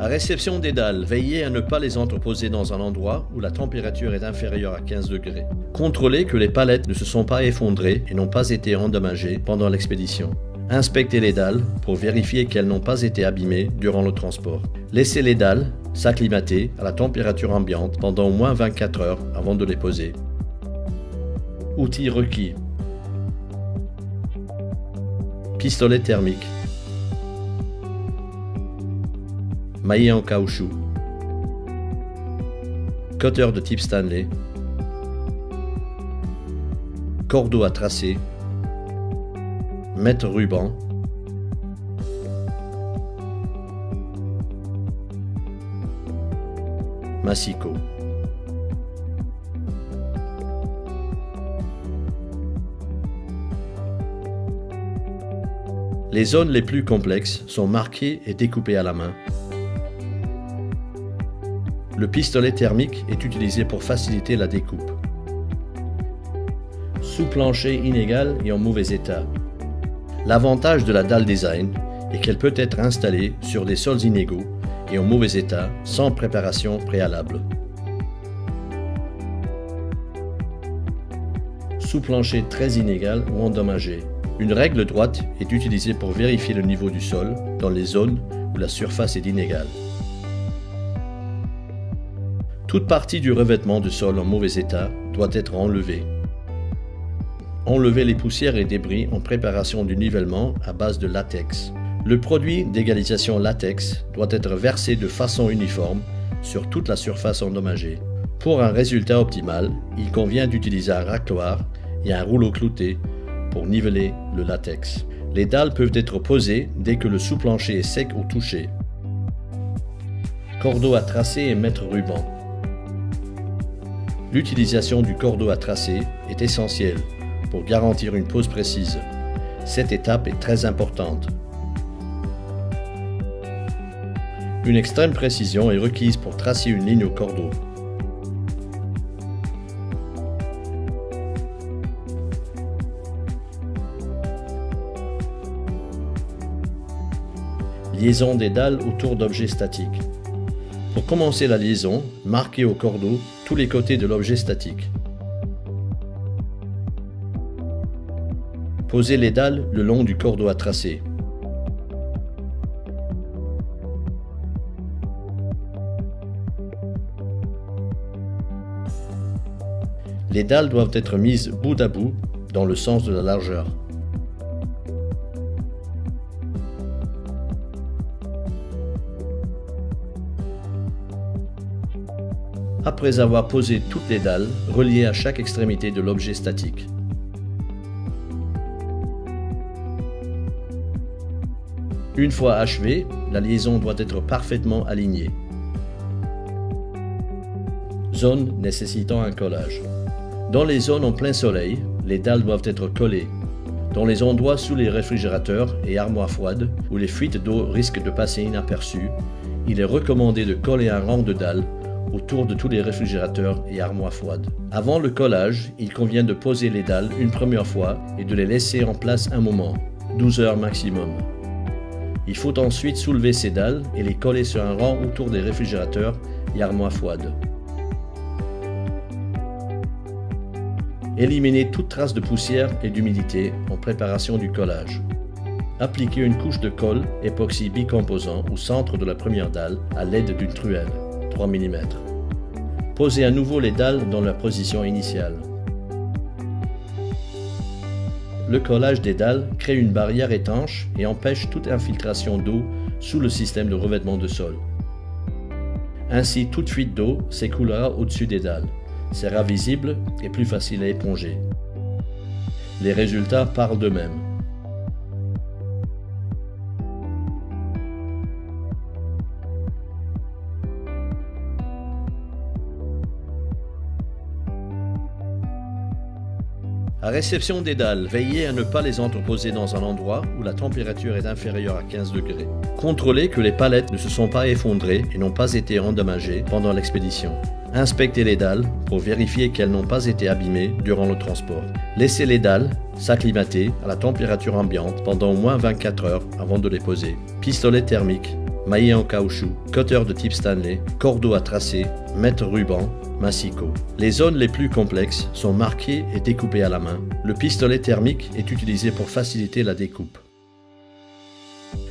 À réception des dalles, veillez à ne pas les entreposer dans un endroit où la température est inférieure à 15 degrés. Contrôlez que les palettes ne se sont pas effondrées et n'ont pas été endommagées pendant l'expédition. Inspectez les dalles pour vérifier qu'elles n'ont pas été abîmées durant le transport. Laissez les dalles s'acclimater à la température ambiante pendant au moins 24 heures avant de les poser. Outils requis. Pistolet thermique. Maillet en caoutchouc. Cutter de type Stanley. Cordeau à tracer. Mètre ruban. Massicot. Les zones les plus complexes sont marquées et découpées à la main. Le pistolet thermique est utilisé pour faciliter la découpe. Sous-plancher inégal et en mauvais état. L'avantage de la dalle design est qu'elle peut être installée sur des sols inégaux et en mauvais état sans préparation préalable. Sous-plancher très inégal ou endommagé. Une règle droite est utilisée pour vérifier le niveau du sol dans les zones où la surface est inégale. Toute partie du revêtement du sol en mauvais état doit être enlevée. Enlevez les poussières et débris en préparation du nivellement à base de latex. Le produit d'égalisation latex doit être versé de façon uniforme sur toute la surface endommagée. Pour un résultat optimal, il convient d'utiliser un racloir et un rouleau clouté pour niveler le latex. Les dalles peuvent être posées dès que le sous-plancher est sec ou touché. Cordeau à tracer et mètre ruban. L'utilisation du cordeau à tracer est essentielle pour garantir une pose précise. Cette étape est très importante. Une extrême précision est requise pour tracer une ligne au cordeau. Liaison des dalles autour d'objets statiques. Pour commencer la liaison, marquez au cordeau tous les côtés de l'objet statique. Posez les dalles le long du cordeau à tracer. Les dalles doivent être mises bout à bout dans le sens de la largeur. Après avoir posé toutes les dalles, reliées à chaque extrémité de l'objet statique. Une fois achevée, la liaison doit être parfaitement alignée. Zone nécessitant un collage. Dans les zones en plein soleil, les dalles doivent être collées. Dans les endroits sous les réfrigérateurs et armoires froides, où les fuites d'eau risquent de passer inaperçues, il est recommandé de coller un rang de dalles autour de tous les réfrigérateurs et armoires froides. Avant le collage, il convient de poser les dalles une première fois et de les laisser en place un moment, 12 heures maximum. Il faut ensuite soulever ces dalles et les coller sur un rang autour des réfrigérateurs et armoires froides. Éliminez toute trace de poussière et d'humidité en préparation du collage. Appliquez une couche de colle époxy bicomposant au centre de la première dalle à l'aide d'une truelle, 3 mm. Posez à nouveau les dalles dans leur position initiale. Le collage des dalles crée une barrière étanche et empêche toute infiltration d'eau sous le système de revêtement de sol. Ainsi, toute fuite d'eau s'écoulera au-dessus des dalles, sera visible et plus facile à éponger. Les résultats parlent d'eux-mêmes. À réception des dalles, veillez à ne pas les entreposer dans un endroit où la température est inférieure à 15 degrés. Contrôlez que les palettes ne se sont pas effondrées et n'ont pas été endommagées pendant l'expédition. Inspectez les dalles pour vérifier qu'elles n'ont pas été abîmées durant le transport. Laissez les dalles s'acclimater à la température ambiante pendant au moins 24 heures avant de les poser. Pistolet thermique. maillet en caoutchouc, cutter de type Stanley, cordeau à tracer, mètre ruban, massicot. Les zones les plus complexes sont marquées et découpées à la main. Le pistolet thermique est utilisé pour faciliter la découpe.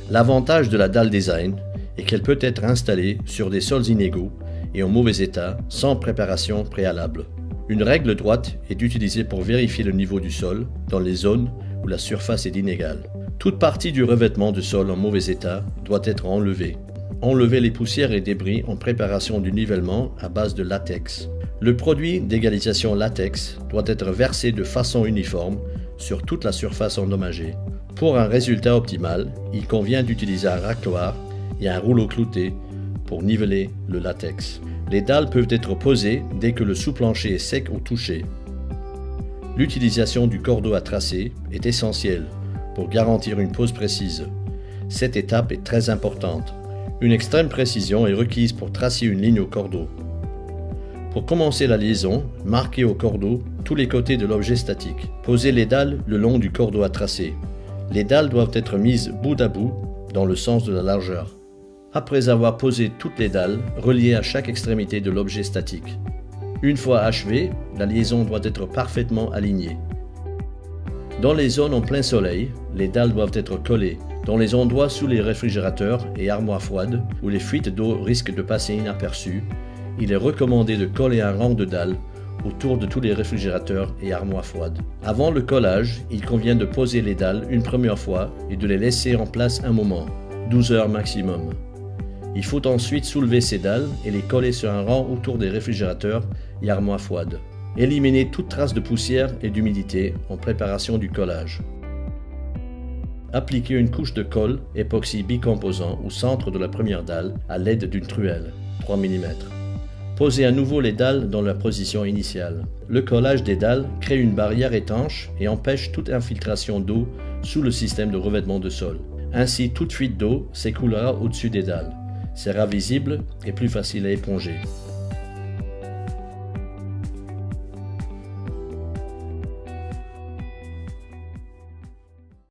L'avantage de la dalle design est qu'elle peut être installée sur des sols inégaux et en mauvais état sans préparation préalable. Une règle droite est utilisée pour vérifier le niveau du sol dans les zones où la surface est inégale. Toute partie du revêtement de sol en mauvais état doit être enlevée. Enlever les poussières et débris en préparation du nivellement à base de latex. Le produit d'égalisation latex doit être versé de façon uniforme sur toute la surface endommagée. Pour un résultat optimal, il convient d'utiliser un racloir et un rouleau clouté pour niveler le latex. Les dalles peuvent être posées dès que le sous-plancher est sec ou touché. L'utilisation du cordeau à tracer est essentielle pour garantir une pose précise. Cette étape est très importante. Une extrême précision est requise pour tracer une ligne au cordeau. Pour commencer la liaison, marquez au cordeau tous les côtés de l'objet statique. Posez les dalles le long du cordeau à tracer. Les dalles doivent être mises bout à bout dans le sens de la largeur. Après avoir posé toutes les dalles, reliées à chaque extrémité de l'objet statique. Une fois achevée, la liaison doit être parfaitement alignée. Dans les zones en plein soleil, les dalles doivent être collées. Dans les endroits sous les réfrigérateurs et armoires froides, où les fuites d'eau risquent de passer inaperçues, il est recommandé de coller un rang de dalles autour de tous les réfrigérateurs et armoires froides. Avant le collage, il convient de poser les dalles une première fois et de les laisser en place un moment, 12 heures maximum. Il faut ensuite soulever ces dalles et les coller sur un rang autour des réfrigérateurs et armoires froides. Éliminer toute trace de poussière et d'humidité en préparation du collage. Appliquer une couche de colle époxy bicomposant au centre de la première dalle à l'aide d'une truelle, 3 mm. Posez à nouveau les dalles dans leur position initiale. Le collage des dalles crée une barrière étanche et empêche toute infiltration d'eau sous le système de revêtement de sol. Ainsi, toute fuite d'eau s'écoulera au-dessus des dalles, sera visible et plus facile à éponger.